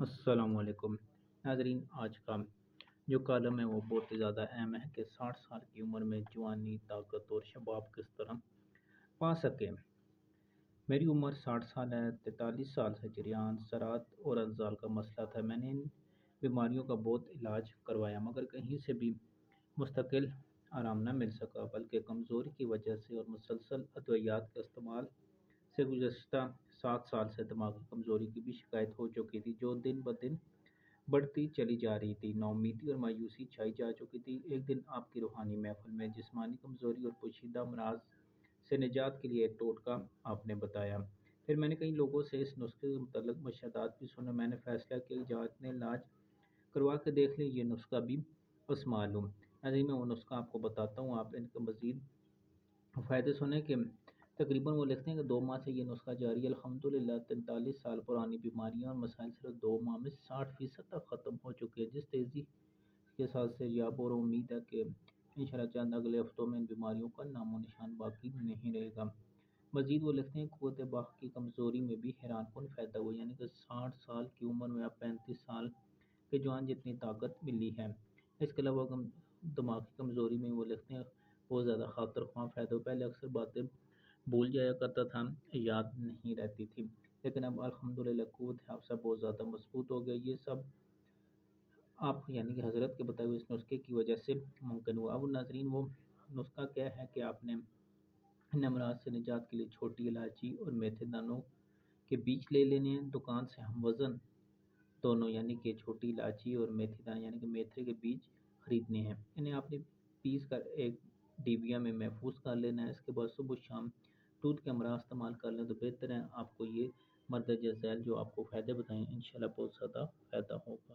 السلام علیکم ناظرین، آج کا جو کالم ہے وہ بہت ہی زیادہ اہم ہے کہ 60 سال کی عمر میں جوانی، طاقت اور شباب کس طرح پا سکیں۔ میری عمر 60 سال ہے۔ 43 سال سے جریان، سرات اور انزال کا مسئلہ تھا۔ میں نے ان بیماریوں کا بہت علاج کروایا مگر کہیں سے بھی مستقل آرام نہ مل سکا، بلکہ کمزوری کی وجہ سے اور مسلسل ادویات کے استعمال سے گزشتہ 7 سال سے دماغی کمزوری کی بھی شکایت ہو چکی تھی، جو دن بدن بڑھتی چلی جا رہی تھی۔ نومیدی اور مایوسی چھائی جا چکی تھی۔ ایک دن آپ کی روحانی محفل میں جسمانی کمزوری اور پوشیدہ امراض سے نجات کے لیے ایک ٹوٹکا آپ نے بتایا۔ پھر میں نے کئی لوگوں سے اس نسخے کے متعلق مشاہدات بھی سنے۔ میں نے فیصلہ کیا کہ جانچ علاج کروا کے دیکھ لیں، یہ نسخہ بھی پسمال ہوں۔ ناظرین، میں وہ نسخہ آپ کو بتاتا ہوں، آپ ان کے مزید فائدے سنیں کہ تقریباً وہ لکھتے ہیں کہ 2 ماہ سے یہ نسخہ جاری ہے۔ الحمدللہ 43 سال پرانی بیماریاں اور مسائل صرف 2 ماہ میں 60% تک ختم ہو چکے ہیں۔ جس تیزی کے ساتھ سیریاب اور امید ہے کہ انشاءاللہ چند اگلے ہفتوں میں ان بیماریوں کا نام و نشان باقی نہیں رہے گا۔ مزید وہ لکھتے ہیں قوت باق کی کمزوری میں بھی حیران کن فائدہ ہوا، یعنی کہ 60 سال کی عمر میں اب 35 سال کے جوان جتنی طاقت ملی ہے۔ اس کے علاوہ دماغی کمزوری میں وہ لکھتے ہیں بہت زیادہ خاطر خواہ فائدہ ہوا۔ پہلے اکثر باتیں بھول جایا کرتا تھا، یاد نہیں رہتی تھی، لیکن اب الحمدللہ قوت حافظہ بہت زیادہ مضبوط ہو گیا۔ یہ سب آپ یعنی کہ حضرت کے بتائے ہوئے اس نسخے کی وجہ سے ممکن ہوا۔ اب ناظرین، وہ نسخہ کیا ہے کہ آپ نے ان امراض سے نجات کے لیے چھوٹی الائچی اور میتھے دانوں کے بیج لے لینے ہیں۔ دکان سے ہم وزن دونوں یعنی کہ چھوٹی الائچی اور میتھی دانے یعنی کہ میتھے کے بیج خریدنے ہیں۔ انہیں آپ نے پیس کر ایک ڈیبیا میں محفوظ کر لینا ہے۔ اس کے بعد صبح و شام دودھ کے امراض استعمال کر لیں تو بہتر ہے۔ آپ کو یہ مندرجہ ذیل جو آپ کو فائدے بتائیں انشاءاللہ بہت زیادہ فائدہ ہوگا۔